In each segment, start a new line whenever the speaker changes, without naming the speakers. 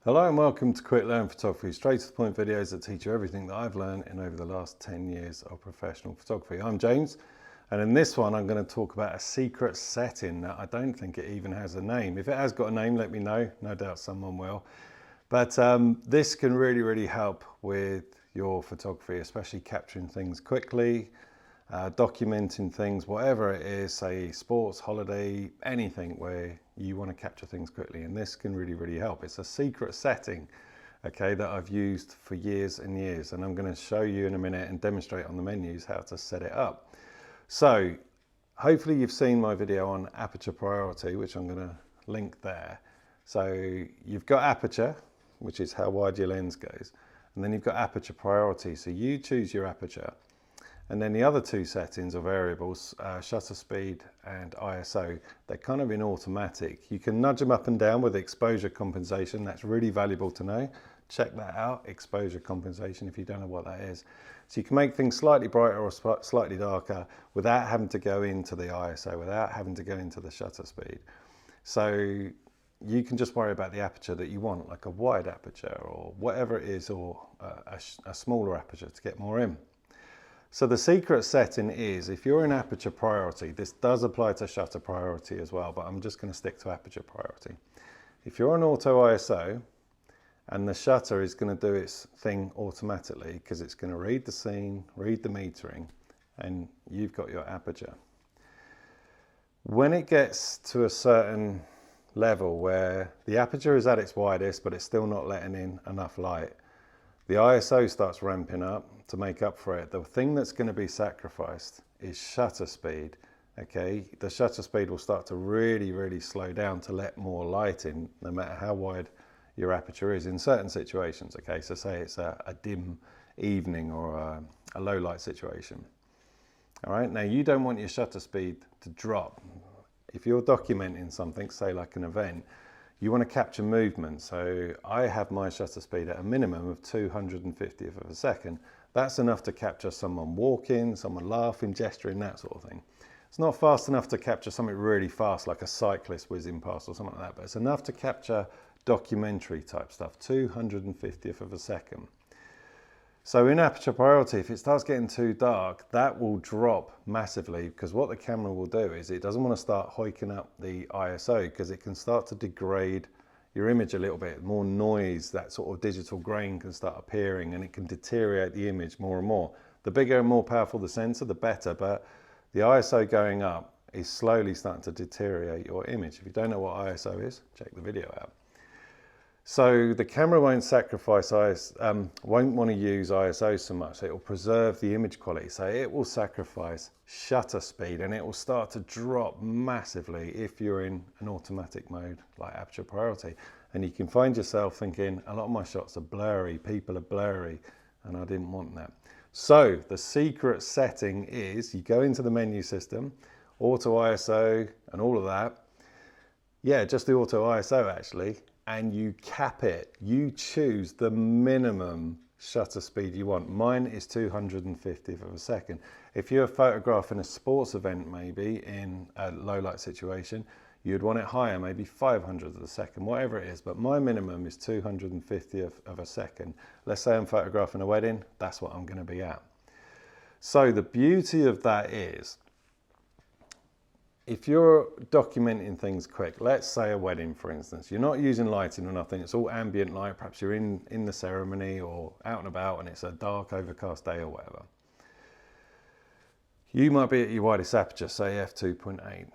Hello and welcome to Quick Learn Photography, straight to the point videos that teach you everything that I've learned in over the last 10 years of professional photography. I'm James, and in this one I'm going to talk about a secret setting that I don't think it even has a name. If it has got a name, let me know, no doubt someone will. But this can really help with your photography, especially capturing things quickly, documenting things, whatever it is, say sports, holiday, anything where you want to capture things quickly, and this can really help. It's a secret setting, okay, that I've used for years and years, and I'm going to show you in a minute and demonstrate on the menus how to set it up. So hopefully you've seen my video on aperture priority, which I'm going to link there. So you've got aperture, which is how wide your lens goes, and then you've got aperture priority, so you choose your aperture. And then the other two settings are variables, shutter speed and ISO. They're kind of in automatic. You can nudge them up and down with exposure compensation. That's really valuable to know. Check that out, exposure compensation, if you don't know what that is. So you can make things slightly brighter or slightly darker without having to go into the ISO, without having to go into the shutter speed. So you can just worry about the aperture that you want, like a wide aperture or whatever it is, or a smaller aperture to get more in. So the secret setting is, if you're in aperture priority, this does apply to shutter priority as well, but I'm just going to stick to aperture priority. If you're on auto ISO and the shutter is going to do its thing automatically, because it's going to read the scene, read the metering, and you've got your aperture. When it gets to a certain level where the aperture is at its widest, but it's still not letting in enough light, the ISO starts ramping up to make up for it. The thing that's going to be sacrificed is shutter speed. Okay, the shutter speed will start to really slow down to let more light in, no matter how wide your aperture is in certain situations. Okay, so say it's a dim evening or a low light situation. All right, now you don't want your shutter speed to drop. If you're documenting something, say like an event, you want to capture movement. So I have my shutter speed at a minimum of 250th of a second. That's enough to capture someone walking, someone laughing, gesturing, that sort of thing. It's not fast enough to capture something really fast, like a cyclist whizzing past or something like that, but it's enough to capture documentary type stuff, 250th of a second. So in aperture priority, if it starts getting too dark, that will drop massively, because what the camera will do is it doesn't want to start hoiking up the ISO, because it can start to degrade your image a little bit. More noise, that sort of digital grain can start appearing, and it can deteriorate the image more and more. The bigger and more powerful the sensor, the better, but the ISO going up is slowly starting to deteriorate your image. If you don't know what ISO is, check the video out. So the camera won't won't want to use ISO so much. It will preserve the image quality. So it will sacrifice shutter speed, and it will start to drop massively if you're in an automatic mode like aperture priority. And you can find yourself thinking, a lot of my shots are blurry, people are blurry, and I didn't want that. So the secret setting is, you go into the menu system, auto ISO and all of that. Yeah, just the auto ISO actually. And you cap it. You choose the minimum shutter speed you want. Mine is 250th of a second. If you're photographing a sports event, maybe in a low light situation, you'd want it higher, maybe 500th of a second, whatever it is. But my minimum is 250th of a second. Let's say I'm photographing a wedding, that's what I'm going to be at. So the beauty of that is, if you're documenting things quick, let's say a wedding, for instance, you're not using lighting or nothing, it's all ambient light, perhaps you're in the ceremony or out and about and it's a dark, overcast day or whatever. You might be at your widest aperture, say f2.8.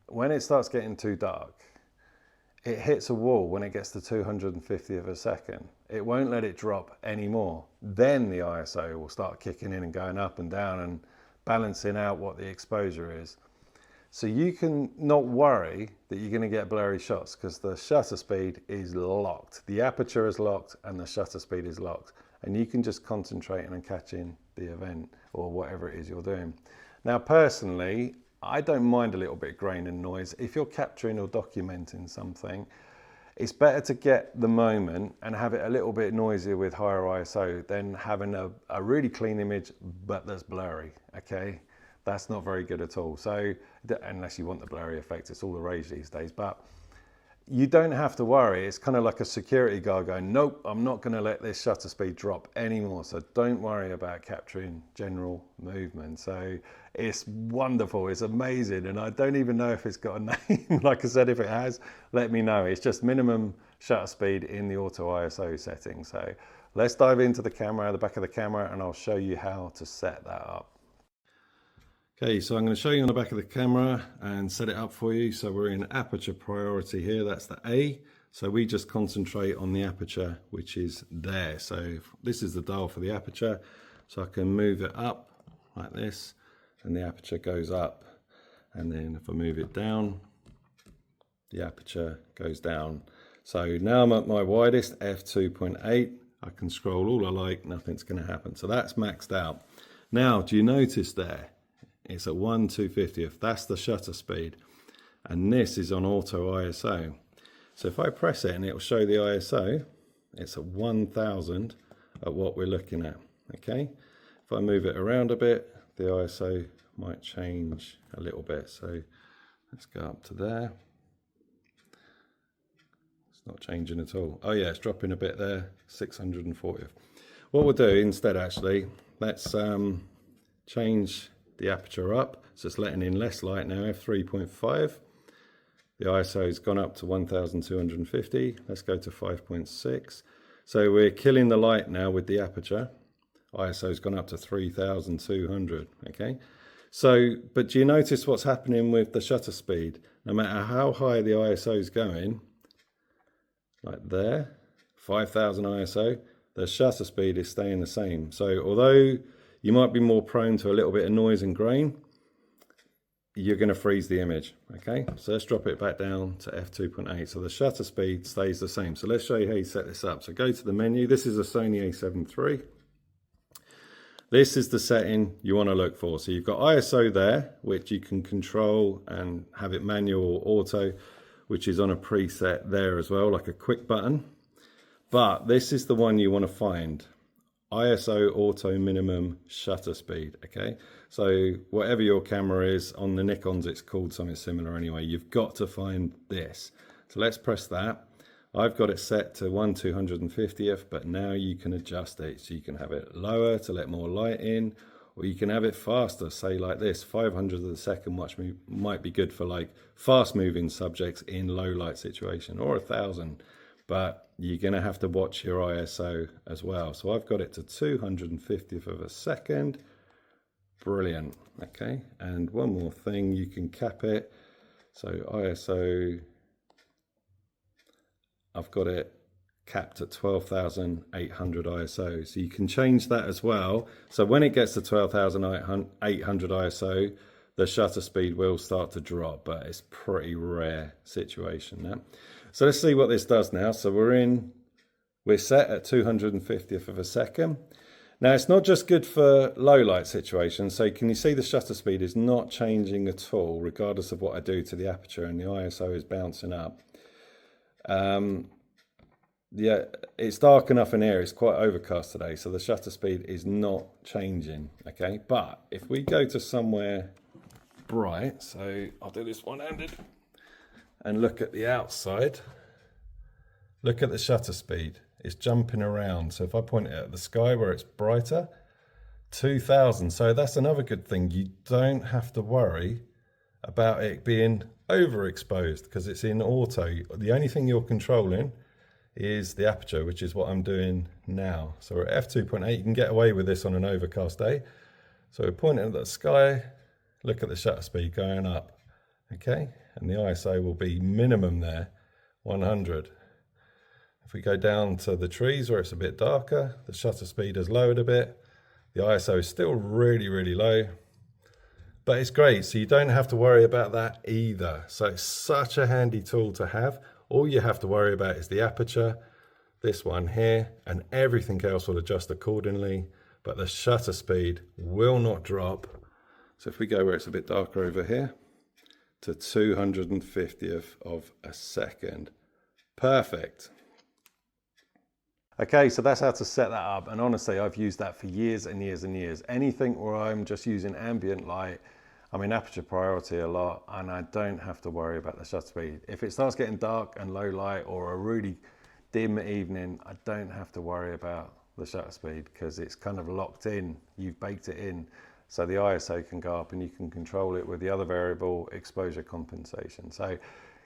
When it starts getting too dark, it hits a wall when it gets to 250th of a second. It won't let it drop anymore. Then the ISO will start kicking in and going up and down and balancing out what the exposure is. So you can not worry that you're going to get blurry shots, because the shutter speed is locked. The aperture is locked and the shutter speed is locked. And you can just concentrate on catching the event or whatever it is you're doing. Now personally, I don't mind a little bit of grain and noise. If you're capturing or documenting something, it's better to get the moment and have it a little bit noisier with higher ISO than having a really clean image but that's blurry, okay? That's not very good at all. So unless you want the blurry effect, it's all the rage these days. But you don't have to worry. It's kind of like a security guard going, nope, I'm not going to let this shutter speed drop anymore. So don't worry about capturing general movement. So it's wonderful. It's amazing. And I don't even know if it's got a name. Like I said, if it has, let me know. It's just minimum shutter speed in the auto ISO setting. So let's dive into the camera, the back of the camera, and I'll show you how to set that up. Okay, so I'm going to show you on the back of the camera and set it up for you. So we're in aperture priority here, that's the A. So we just concentrate on the aperture, which is there. So this is the dial for the aperture. So I can move it up like this and the aperture goes up. And then if I move it down, the aperture goes down. So now I'm at my widest, f2.8. I can scroll all I like, nothing's going to happen. So that's maxed out. Now, do you notice there? It's at 1/250th, that's the shutter speed. And this is on auto ISO. So if I press it and it'll show the ISO, it's at 1000 at what we're looking at, okay? If I move it around a bit, the ISO might change a little bit. So let's go up to there. It's not changing at all. Oh yeah, it's dropping a bit there, 640th. What we'll do instead actually, let's change the aperture up, so it's letting in less light now, f3.5. The ISO's gone up to 1250. Let's go to 5.6. So we're killing the light now with the aperture. ISO's gone up to 3200, okay? So, but do you notice what's happening with the shutter speed? No matter how high the ISO's going, like there, 5000 ISO, the shutter speed is staying the same. So although you might be more prone to a little bit of noise and grain, you're going to freeze the image, okay? So let's drop it back down to f2.8. So the shutter speed stays the same. So let's show you how you set this up. So go to the menu. This is a Sony a7 III. This is the setting you want to look for. So you've got ISO there, which you can control and have it manual or auto, which is on a preset there as well, like a quick button. But this is the one you want to find. ISO auto minimum shutter speed, okay? So whatever your camera is, on the Nikons it's called something similar anyway, you've got to find this. So let's press that. I've got it set to 1/250th, but now you can adjust it. So you can have it lower to let more light in, or you can have it faster, say like this, 500th of a second, which might be good for like fast moving subjects in low light situation, or 1000. But you're going to have to watch your ISO as well. So I've got it to 250th of a second. Brilliant. Okay. And one more thing, you can cap it. So ISO, I've got it capped at 12,800 ISO. So you can change that as well. So when it gets to 12,800 ISO, the shutter speed will start to drop, but it's pretty rare situation now. So let's see what this does now. So we're set at 250th of a second. Now it's not just good for low light situations. So can you see the shutter speed is not changing at all, regardless of what I do to the aperture, and the ISO is bouncing up. Yeah, it's dark enough in here. It's quite overcast today, so the shutter speed is not changing, okay? But if we go to somewhere bright, so I'll do this one-handed, and look at the outside, look at the shutter speed. It's jumping around. So if I point it at the sky where it's brighter, 2000. So that's another good thing. You don't have to worry about it being overexposed because it's in auto. The only thing you're controlling is the aperture, which is what I'm doing now. So we're at f2.8. You can get away with this on an overcast day. So we're pointing at the sky. Look at the shutter speed going up. Okay, and the ISO will be minimum there, 100. If we go down to the trees where it's a bit darker, the shutter speed has lowered a bit. The ISO is still really, really low, but it's great. So you don't have to worry about that either. So it's such a handy tool to have. All you have to worry about is the aperture, this one here, and everything else will adjust accordingly, but the shutter speed will not drop. So if we go where it's a bit darker over here, to 250th of a second. Perfect. Okay, so that's how to set that up. And honestly, I've used that for years and years and years. Anything where I'm just using ambient light, I'm in aperture priority a lot, and I don't have to worry about the shutter speed. If it starts getting dark and low light or a really dim evening, I don't have to worry about the shutter speed because it's kind of locked in. You've baked it in. So the ISO can go up and you can control it with the other variable, exposure compensation. So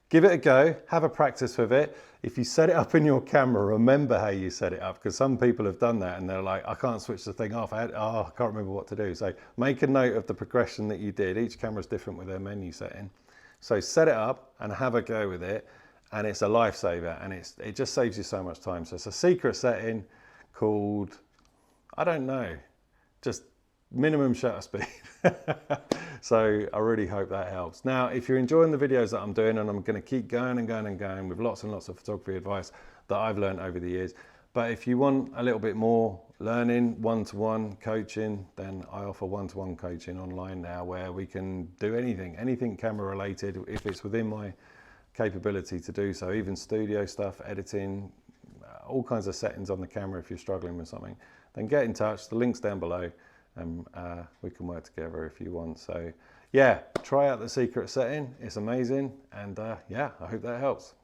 give it a go, have a practice with it. If you set it up in your camera, remember how you set it up, because some people have done that and they're like, I can't switch the thing off. I can't remember what to do. So make a note of the progression that you did. Each camera's different with their menu setting. So set it up and have a go with it. And it's a lifesaver, and it just saves you so much time. So it's a secret setting called, I don't know, just minimum shutter speed. So I really hope that helps. Now, if you're enjoying the videos that I'm doing, and I'm going to keep going and going and going with lots and lots of photography advice that I've learned over the years, but if you want a little bit more learning, one-to-one coaching, then I offer one-to-one coaching online now, where we can do anything camera related, if it's within my capability to do so, even studio stuff, editing, all kinds of settings on the camera. If you're struggling with something, then get in touch. The link's down below, and we can work together if you want. So yeah, try out the secret setting. It's amazing, and yeah, I hope that helps.